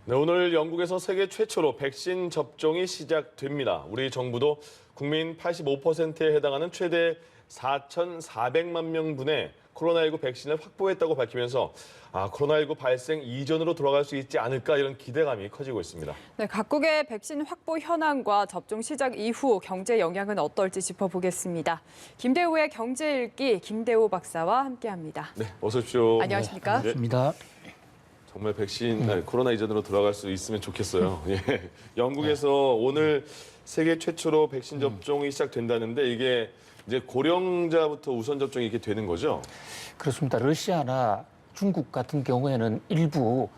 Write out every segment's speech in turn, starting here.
네, 오늘 영국에서 세계 최초로 백신 접종이 시작됩니다. 우리 정부도 국민 85%에 해당하는 최대 4,400만 명분의 코로나19 백신을 확보했다고 밝히면서 코로나19 발생 이전으로 돌아갈 수 있지 않을까 이런 기대감이 커지고 있습니다. 네, 각국의 백신 확보 현황과 접종 시작 이후 경제 영향은 어떨지 짚어보겠습니다. 김대우의 경제 읽기 김대우 박사와 함께합니다. 네, 어서 오십시오. 안녕하십니까? 네. 반갑습니다. 정말 백신 코로나 이전으로 돌아갈 수 있으면 좋겠어요. 예. 영국에서 오늘 세계 최초로 백신 접종이 시작된다는데 이게 이제 고령자부터 우선 접종이 이렇게 되는 거죠? 그렇습니다. 러시아나 중국 같은 경우에는 일부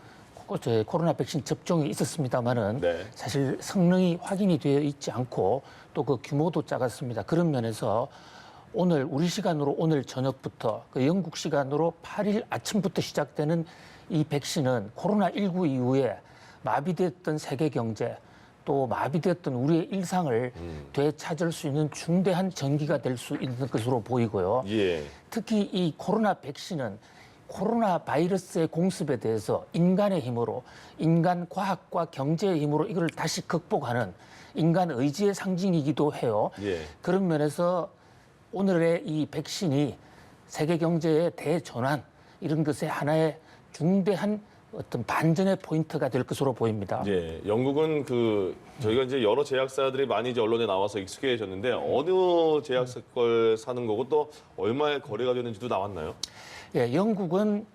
코로나 백신 접종이 있었습니다만은 네. 사실 성능이 확인이 되어 있지 않고 또 그 규모도 작았습니다. 그런 면에서 오늘 우리 시간으로 오늘 저녁부터 그 영국 시간으로 8일 아침부터 시작되는 이 백신은 코로나19 이후에 마비됐던 세계 경제 또 마비되었던 우리의 일상을 되찾을 수 있는 중대한 전기가 될 수 있는 것으로 보이고요. 예. 특히 이 코로나 백신은 코로나 바이러스의 공습에 대해서 인간의 힘으로, 인간 과학과 경제의 힘으로 이걸 다시 극복하는 인간 의지의 상징이기도 해요. 예. 그런 면에서 오늘의 이 백신이 세계 경제의 대전환 이런 것의 하나의 중대한 어떤 반전의 포인트가 될 것으로 보입니다. 예. 영국은 저희가 이제 여러 제약사들이 많이 이제 언론에 나와서 익숙해졌는데 어느 제약사 걸 사는 거고 또 얼마의 거래가 되는지도 나왔나요? 예, 영국은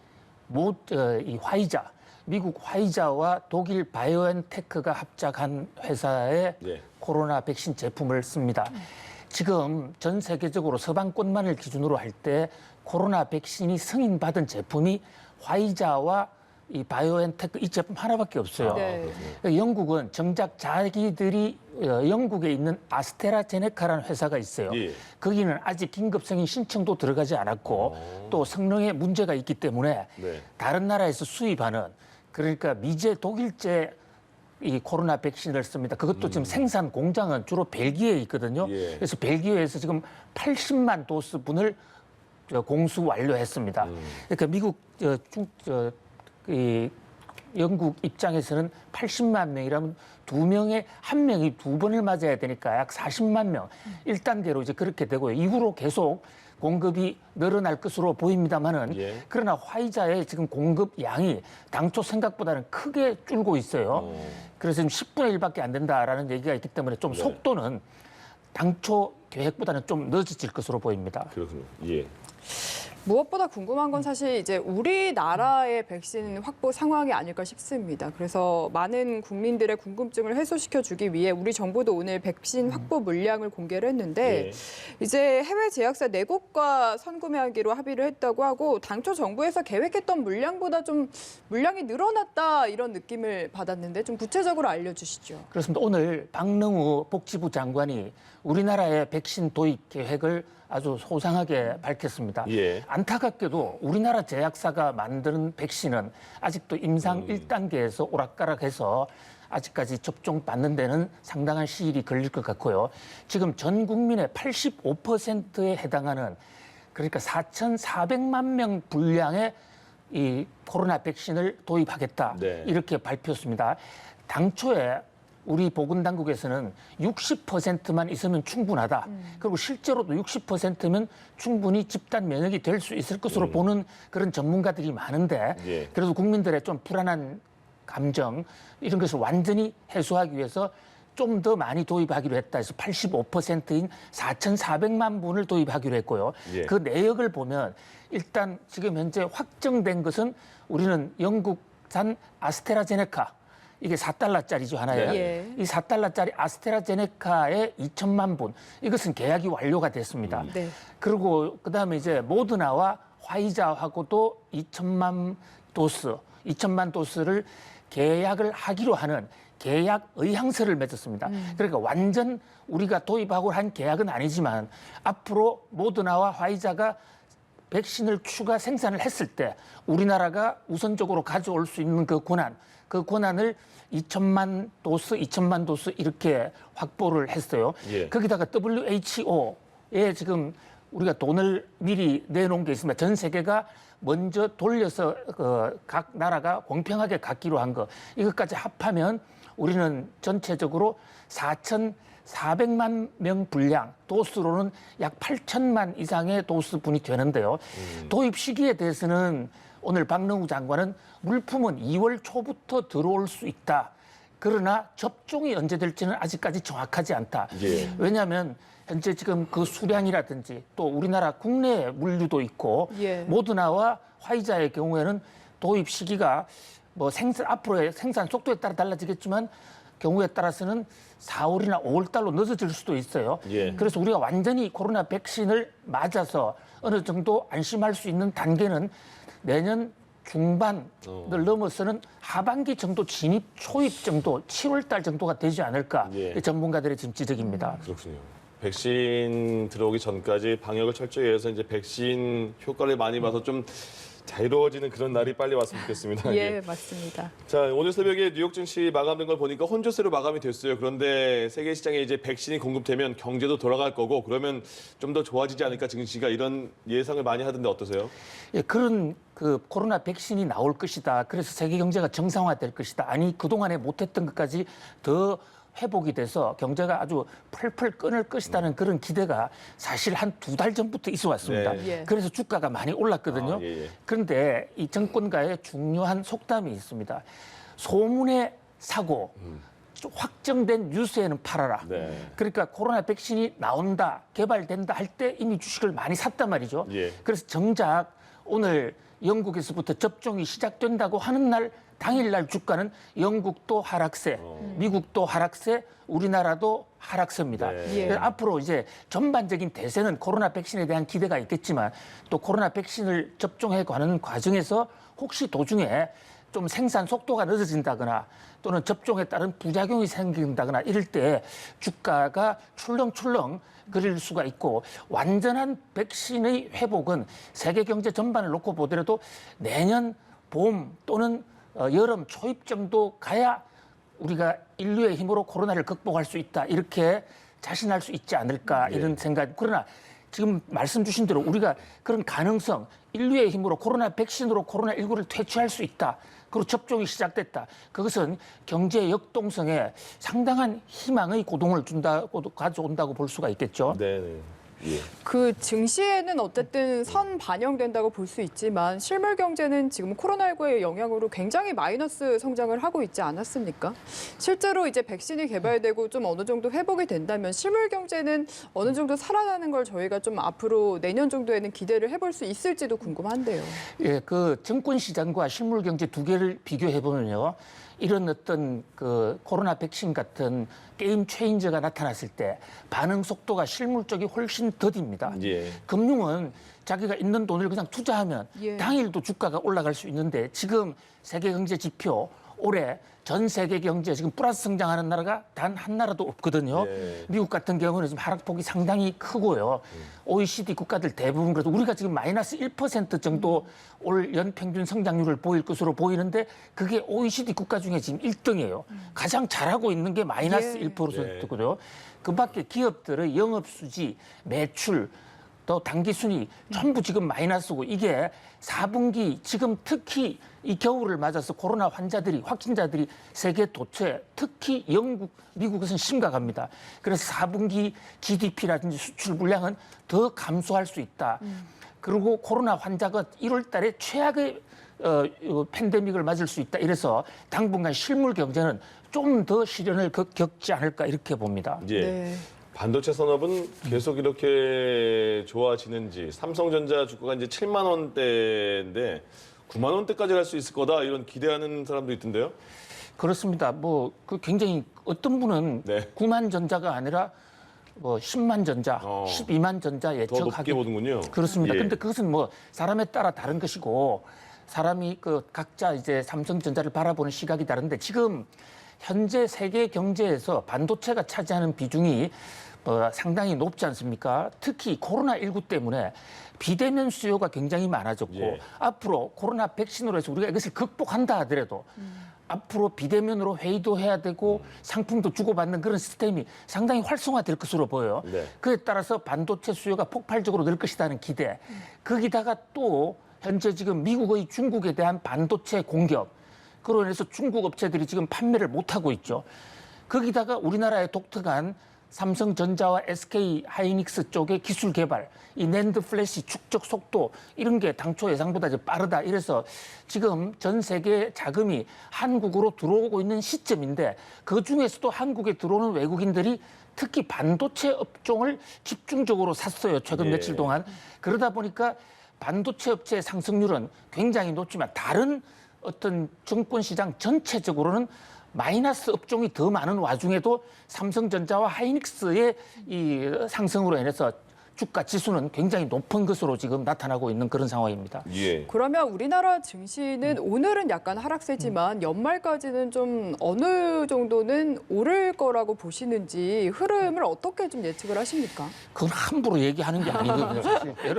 이 화이자, 미국 화이자와 독일 바이오엔테크가 합작한 회사의 예. 코로나 백신 제품을 씁니다. 지금 전 세계적으로 서방권만을 기준으로 할 때 코로나 백신이 승인받은 제품이 화이자와 이 바이오엔테크 이 제품 하나밖에 없어요. 네. 영국은 정작 자기들이 영국에 있는 아스테라제네카라는 회사가 있어요. 예. 거기는 아직 긴급승인 신청도 들어가지 않았고 또 성능에 문제가 있기 때문에 네. 다른 나라에서 수입하는 그러니까 미제 독일제 이 코로나 백신을 씁니다. 그것도 지금 생산 공장은 주로 벨기에에 있거든요. 예. 그래서 벨기에에서 지금 80만 도스 분을 공수 완료했습니다. 그러니까 미국 이 영국 입장에서는 80만 명이라면 두 명에 한 명이 두 번을 맞아야 되니까 약 40만 명. 1단계로 이제 그렇게 되고요. 이후로 계속 공급이 늘어날 것으로 보입니다만은 예. 그러나 화이자의 지금 공급 양이 당초 생각보다는 크게 줄고 있어요. 그래서 지금 10분의 1밖에 안 된다라는 얘기가 있기 때문에 좀 네. 속도는 당초 계획보다는 좀 늦어질 것으로 보입니다. 그렇군요. 예. 무엇보다 궁금한 건 사실 이제 우리나라의 백신 확보 상황이 아닐까 싶습니다. 그래서 많은 국민들의 궁금증을 해소시켜주기 위해 우리 정부도 오늘 백신 확보 물량을 공개를 했는데 예. 이제 해외 제약사 4곳과 선구매하기로 합의를 했다고 하고 당초 정부에서 계획했던 물량보다 좀 물량이 늘어났다 이런 느낌을 받았는데 좀 구체적으로 알려주시죠. 그렇습니다. 오늘 박능우 복지부 장관이 우리나라의 백신 도입 계획을 아주 소상하게 밝혔습니다. 예. 안타깝게도 우리나라 제약사가 만드는 백신은 아직도 임상 1단계에서 오락가락해서 아직까지 접종받는 데는 상당한 시일이 걸릴 것 같고요. 지금 전 국민의 85%에 해당하는 그러니까 4,400만 명 분량의 이 코로나 백신을 도입하겠다. 네. 이렇게 발표했습니다. 당초에 우리 보건당국에서는 60%만 있으면 충분하다. 그리고 실제로도 60%면 충분히 집단 면역이 될 수 있을 것으로 보는 그런 전문가들이 많은데 예. 그래도 국민들의 좀 불안한 감정 이런 것을 완전히 해소하기 위해서 좀 더 많이 도입하기로 했다 해서 85%인 4,400만 분을 도입하기로 했고요. 예. 그 내역을 보면 일단 지금 현재 확정된 것은 우리는 영국산 아스테라제네카 이게 4달러짜리죠, 하나에. 네. 예. 이 4달러짜리 아스테라제네카의 2천만 분. 이것은 계약이 완료가 됐습니다. 네. 그리고 그다음에 이제 모더나와 화이자하고도 2천만 도스를 계약을 하기로 하는 계약 의향서를 맺었습니다. 그러니까 완전 우리가 도입하고 한 계약은 아니지만 앞으로 모더나와 화이자가 백신을 추가 생산을 했을 때 우리나라가 우선적으로 가져올 수 있는 그 권한을 2천만 도스 이렇게 확보를 했어요. 예. 거기다가 WHO에 지금 우리가 돈을 미리 내놓은 게 있습니다. 전 세계가 먼저 돌려서 각 나라가 공평하게 갖기로 한 거 이것까지 합하면 우리는 전체적으로 4,400만 명 분량, 도수로는 약 8천만 이상의 도수분이 되는데요. 도입 시기에 대해서는 오늘 박능우 장관은 물품은 2월 초부터 들어올 수 있다. 그러나 접종이 언제 될지는 아직까지 정확하지 않다. 예. 왜냐하면 현재 지금 그 수량이라든지 또 우리나라 국내 물류도 있고 예. 모더나와 화이자의 경우에는 도입 시기가 뭐 앞으로의 생산 속도에 따라 달라지겠지만 경우에 따라서는 4월이나 5월 달로 늦어질 수도 있어요. 예. 그래서 우리가 완전히 코로나 백신을 맞아서 어느 정도 안심할 수 있는 단계는 내년 중반을 넘어서는 하반기 정도 진입 초입 정도 7월 달 정도가 되지 않을까 예. 전문가들의 지금 지적입니다. 그렇군요. 백신 들어오기 전까지 방역을 철저히 해서 이제 백신 효과를 많이 봐서 좀 자유로워지는 그런 날이 빨리 왔으면 좋겠습니다. 예, 맞습니다. 자, 오늘 새벽에 뉴욕 증시 마감된 걸 보니까 혼조세로 마감이 됐어요. 그런데 세계 시장에 이제 백신이 공급되면 경제도 돌아갈 거고 그러면 좀 더 좋아지지 않을까 증시가 이런 예상을 많이 하던데 어떠세요? 예, 그런 그 코로나 백신이 나올 것이다. 그래서 세계 경제가 정상화될 것이다. 아니 그동안에 못했던 것까지 더 회복이 돼서 경제가 아주 펄펄 끓을 것이라는 그런 기대가 사실 한 2달 전부터 있어 왔습니다. 네. 예. 그래서 주가가 많이 올랐거든요. 아, 예, 예. 그런데 이 정권가의 중요한 속담이 있습니다. 소문에 사고 확정된 뉴스에는 팔아라. 네. 그러니까 코로나 백신이 나온다, 개발된다 할 때 이미 주식을 많이 샀단 말이죠. 예. 그래서 정작 오늘 영국에서부터 접종이 시작된다고 하는 날 당일날 주가는 영국도 하락세, 미국도 하락세, 우리나라도 하락세입니다. 네. 예. 그래서 앞으로 이제 전반적인 대세는 코로나 백신에 대한 기대가 있겠지만 또 코로나 백신을 접종해 가는 과정에서 혹시 도중에 좀 생산 속도가 늦어진다거나 또는 접종에 따른 부작용이 생긴다거나 이럴 때 주가가 출렁출렁 그릴 수가 있고 완전한 백신의 회복은 세계 경제 전반을 놓고 보더라도 내년 봄 또는 여름 초입 정도 가야 우리가 인류의 힘으로 코로나를 극복할 수 있다. 이렇게 자신할 수 있지 않을까 이런 생각. 그러나 지금 말씀 주신 대로 우리가 그런 가능성, 인류의 힘으로 코로나 백신으로 코로나19를 퇴치할 수 있다. 그리고 접종이 시작됐다. 그것은 경제 역동성에 상당한 희망의 고동을 가져온다고 볼 수가 있겠죠. 네, 네. 예. 그 증시에는 어쨌든 선 반영된다고 볼 수 있지만 실물 경제는 지금 코로나19의 영향으로 굉장히 마이너스 성장을 하고 있지 않았습니까? 실제로 이제 백신이 개발되고 좀 어느 정도 회복이 된다면 실물 경제는 어느 정도 살아나는 걸 저희가 좀 앞으로 내년 정도에는 기대를 해볼 수 있을지도 궁금한데요. 예, 그 증권 시장과 실물 경제 두 개를 비교해 보면요. 이런 어떤 그 코로나 백신 같은 게임 체인저가 나타났을 때 반응 속도가 실물 쪽이 훨씬 더딥니다. 예. 금융은 자기가 있는 돈을 그냥 투자하면 예. 당일도 주가가 올라갈 수 있는데 지금 세계 경제 지표 올해 전 세계 경제 지금 플러스 성장하는 나라가 단 한 나라도 없거든요. 예. 미국 같은 경우는 지금 하락폭이 상당히 크고요. OECD 국가들 대부분 그래도 우리가 지금 마이너스 1% 정도 올 연평균 성장률을 보일 것으로 보이는데 그게 OECD 국가 중에 지금 1등이에요. 가장 잘하고 있는 게 마이너스 예. 1%거든요. 그 밖에 기업들의 영업수지, 매출, 또 당기순이 전부 지금 마이너스고 이게 4분기 지금 특히 이 겨울을 맞아서 코로나 확진자들이 세계 도처에 특히 영국, 미국에서는 심각합니다. 그래서 4분기 GDP라든지 수출 물량은 더 감소할 수 있다. 그리고 코로나 환자가 1월 달에 최악의 팬데믹을 맞을 수 있다. 이래서 당분간 실물 경제는 좀 더 시련을 겪지 않을까 이렇게 봅니다. 예. 네. 반도체 산업은 계속 이렇게 좋아지는지 삼성전자 주가가 이제 7만 원대인데 9만 원대까지 갈 수 있을 거다 이런 기대하는 사람도 있던데요. 그렇습니다. 뭐 그 굉장히 어떤 분은 네. 9만 전자가 아니라 뭐 10만 전자, 어. 12만 전자 더 높게 예측하기 보는군요. 그렇습니다. 예. 근데 그것은 뭐 사람에 따라 다른 것이고 사람이 그 각자 이제 삼성전자를 바라보는 시각이 다른데 지금 현재 세계 경제에서 반도체가 차지하는 비중이 상당히 높지 않습니까? 특히 코로나19 때문에 비대면 수요가 굉장히 많아졌고 예. 앞으로 코로나 백신으로 해서 우리가 이것을 극복한다 하더라도 앞으로 비대면으로 회의도 해야 되고 상품도 주고받는 그런 시스템이 상당히 활성화될 것으로 보여요. 네. 그에 따라서 반도체 수요가 폭발적으로 늘 것이라는 기대. 거기다가 또 현재 지금 미국의 중국에 대한 반도체 공격, 그로 인해서 중국 업체들이 지금 판매를 못하고 있죠. 거기다가 우리나라의 독특한 삼성전자와 SK 하이닉스 쪽의 기술 개발, 이 낸드 플래시 축적 속도 이런 게 당초 예상보다 이제 빠르다. 이래서 지금 전 세계 자금이 한국으로 들어오고 있는 시점인데 그 중에서도 한국에 들어오는 외국인들이 특히 반도체 업종을 집중적으로 샀어요. 최근 예. 며칠 동안. 그러다 보니까 반도체 업체의 상승률은 굉장히 높지만 다른 어떤 증권 시장 전체적으로는 마이너스 업종이 더 많은 와중에도 삼성전자와 하이닉스의 이 상승으로 인해서 주가 지수는 굉장히 높은 것으로 지금 나타나고 있는 그런 상황입니다. 예. 그러면 우리나라 증시는 오늘은 약간 하락세지만 연말까지는 좀 어느 정도는 오를 거라고 보시는지 흐름을 어떻게 좀 예측을 하십니까? 그건 함부로 얘기하는 게 아니거든요.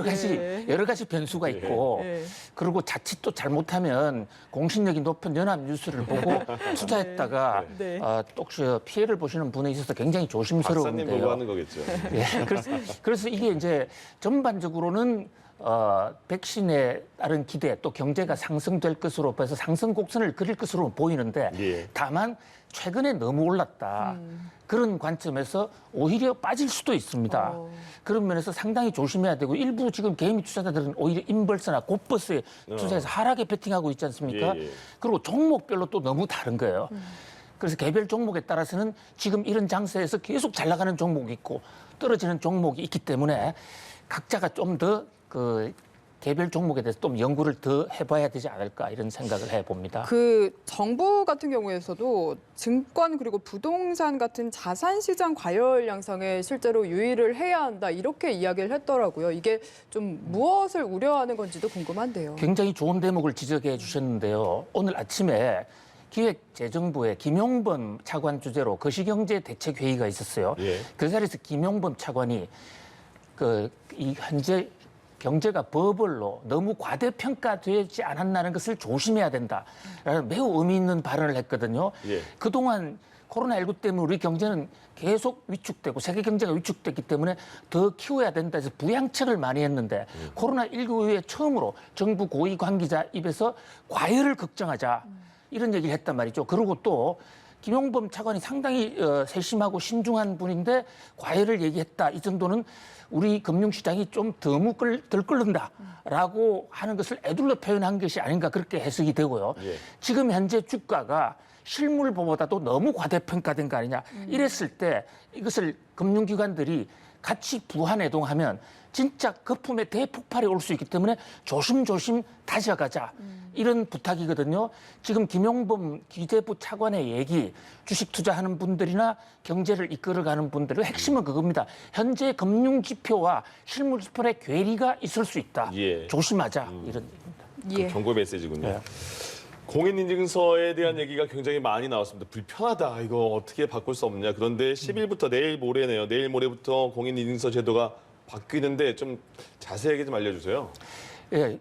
사실 네. 여러 가지 변수가 있고 네. 그리고 자칫 또 잘못하면 공신력이 높은 연합뉴스를 보고 투자했다가 네. 또 피해를 보시는 분에 있어서 굉장히 박사님 보고 조심스러운데요. 하는 거겠죠. 예, 그래서 이게 이제 전반적으로는 백신에 따른 기대 또 경제가 상승될 것으로 봐서 상승 곡선을 그릴 것으로 보이는데 예. 다만 최근에 너무 올랐다. 그런 관점에서 오히려 빠질 수도 있습니다. 그런 면에서 상당히 조심해야 되고 일부 지금 개미 투자자들은 오히려 인버스나 곧버스에 투자해서 하락에 베팅하고 있지 않습니까? 예, 예. 그리고 종목별로 또 너무 다른 거예요. 그래서 개별 종목에 따라서는 지금 이런 장세에서 계속 잘 나가는 종목이 있고 떨어지는 종목이 있기 때문에 각자가 좀 더 그 개별 종목에 대해서 좀 연구를 더 해봐야 되지 않을까 이런 생각을 해봅니다. 그 정부 같은 경우에서도 증권 그리고 부동산 같은 자산 시장 과열 양상에 실제로 유의를 해야 한다 이렇게 이야기를 했더라고요. 이게 좀 무엇을 우려하는 건지도 궁금한데요. 굉장히 좋은 대목을 지적해 주셨는데요. 오늘 아침에 기획재정부의 김용범 차관 주재로 거시경제 대책회의가 있었어요. 예. 그 자리에서 김용범 차관이 이 현재 경제가 버블로 너무 과대평가되지 않았나는 것을 조심해야 된다라는 매우 의미 있는 발언을 했거든요. 예. 그동안 코로나19 때문에 우리 경제는 계속 위축되고 세계 경제가 위축됐기 때문에 더 키워야 된다 해서 부양책을 많이 했는데 코로나19 이후에 처음으로 정부 고위 관계자 입에서 과열을 걱정하자 이런 얘기를 했단 말이죠. 그리고 또 김용범 차관이 상당히 세심하고 신중한 분인데 과열을 얘기했다. 이 정도는 우리 금융시장이 좀 덜 끓는다라고 하는 것을 애둘러 표현한 것이 아닌가 그렇게 해석이 되고요. 예. 지금 현재 주가가 실물보다도 너무 과대평가된 거 아니냐. 이랬을 때 이것을 금융기관들이 같이 부한해동하면 진짜 거품의 대폭발이 올 수 있기 때문에 조심조심 다져가자. 이런 부탁이거든요. 지금 김용범 기재부 차관의 얘기, 주식 투자하는 분들이나 경제를 이끌어가는 분들의 핵심은 그겁니다. 현재 금융지표와 실물지표의 괴리가 있을 수 있다. 예. 조심하자. 이런 얘기입니다. 예. 경고 메시지군요. 네. 공인인증서에 대한 얘기가 굉장히 많이 나왔습니다. 불편하다. 이거 어떻게 바꿀 수 없냐. 그런데 10일부터 내일 모레네요. 내일 모레부터 공인인증서 제도가 바뀌는데 좀 자세하게 좀 알려주세요. 예.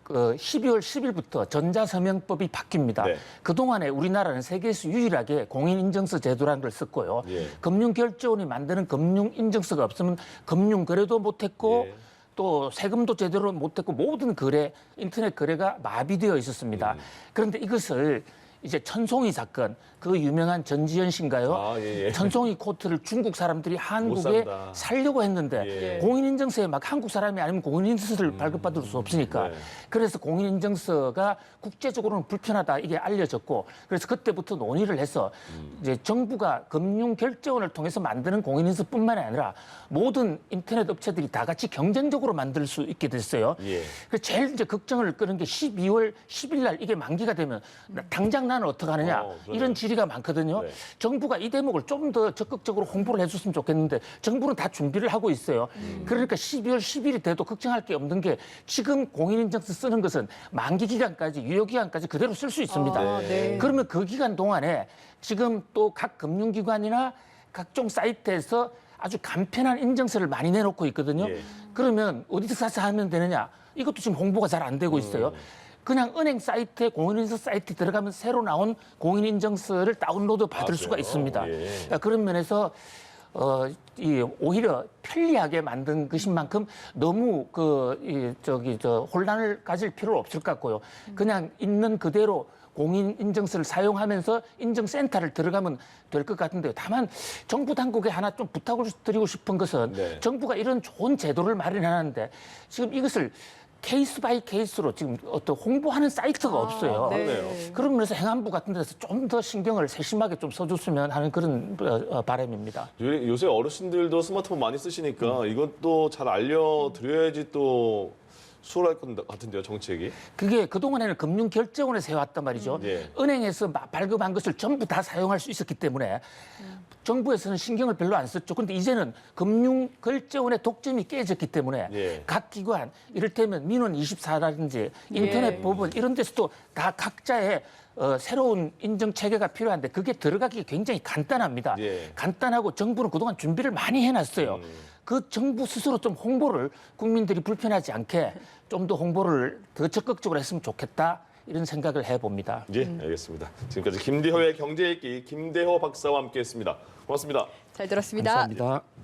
12월 10일부터 전자서명법이 바뀝니다. 네. 그동안에 우리나라는 세계에서 유일하게 공인인증서 제도라는 걸 썼고요. 예. 금융결제원이 만드는 금융인증서가 없으면 금융거래도 못했고 예. 또 세금도 제대로 못했고 모든 거래, 인터넷 거래가 마비되어 있었습니다. 그런데 이것을 이제 천송이 사건, 그 유명한 전지현 씨인가요? 아, 예, 예. 천송이 코트를 중국 사람들이 한국에 산다. 살려고 했는데 예. 공인인증서에 막 한국 사람이 아니면 공인인증서를 발급받을 수 없으니까 네. 그래서 공인인증서가 국제적으로는 불편하다 이게 알려졌고 그래서 그때부터 논의를 해서 이제 정부가 금융결제원을 통해서 만드는 공인인증서뿐만이 아니라 모든 인터넷 업체들이 다 같이 경쟁적으로 만들 수 있게 됐어요. 예. 그래서 제일 이제 걱정을 끄는 게 12월 10일 날 이게 만기가 되면 당장 나는 어떡하느냐 그러네요. 이런 질의가 많거든요. 네. 정부가 이 대목을 좀 더 적극적으로 홍보를 해줬으면 좋겠는데 정부는 다 준비를 하고 있어요. 그러니까 12월 10일이 돼도 걱정할 게 없는 게 지금 공인인증서 쓰는 것은 만기 기간까지 유효 기간까지 그대로 쓸 수 있습니다. 아, 네. 그러면 그 기간 동안에 지금 또 각 금융기관이나 각종 사이트에서 아주 간편한 인증서를 많이 내놓고 있거든요. 예. 그러면 어디서 사서 하면 되느냐? 이것도 지금 홍보가 잘 안 되고 있어요. 그냥 은행 사이트에 공인인증서 사이트에 들어가면 새로 나온 공인인증서를 다운로드 받을 수가 그래요? 있습니다. 예. 그런 면에서 오히려 편리하게 만든 것인 만큼 너무 혼란을 가질 필요는 없을 것 같고요. 그냥 있는 그대로 공인 인증서를 사용하면서 인증센터를 들어가면 될 것 같은데요. 다만 정부 당국에 하나 좀 부탁을 드리고 싶은 것은 네. 정부가 이런 좋은 제도를 마련하는데 지금 이것을 케이스 바이 케이스로 지금 어떤 홍보하는 사이트가 없어요. 그러네요. 그런 면에서 행안부 같은 데서 좀 더 신경을 세심하게 좀 써줬으면 하는 그런 바람입니다. 요새 어르신들도 스마트폰 많이 쓰시니까 이것도 잘 알려드려야지 또 수월할 것 같은데요, 정책이. 그게 그동안에는 금융결제원에서 해왔단 말이죠. 예. 은행에서 발급한 것을 전부 다 사용할 수 있었기 때문에 정부에서는 신경을 별로 안 썼죠. 그런데 이제는 금융결제원의 독점이 깨졌기 때문에 예. 각 기관, 이를테면 민원24라든지 인터넷 예. 법원 이런 데서도 다 각자의 새로운 인증 체계가 필요한데 그게 들어가기 굉장히 간단합니다. 예. 간단하고 정부는 그동안 준비를 많이 해놨어요. 그 정부 스스로 좀 홍보를 국민들이 불편하지 않게 좀 더 홍보를 더 적극적으로 했으면 좋겠다 이런 생각을 해봅니다. 예, 알겠습니다. 지금까지 김대호의 경제 읽기 김대호 박사와 함께했습니다. 고맙습니다. 잘 들었습니다. 감사합니다.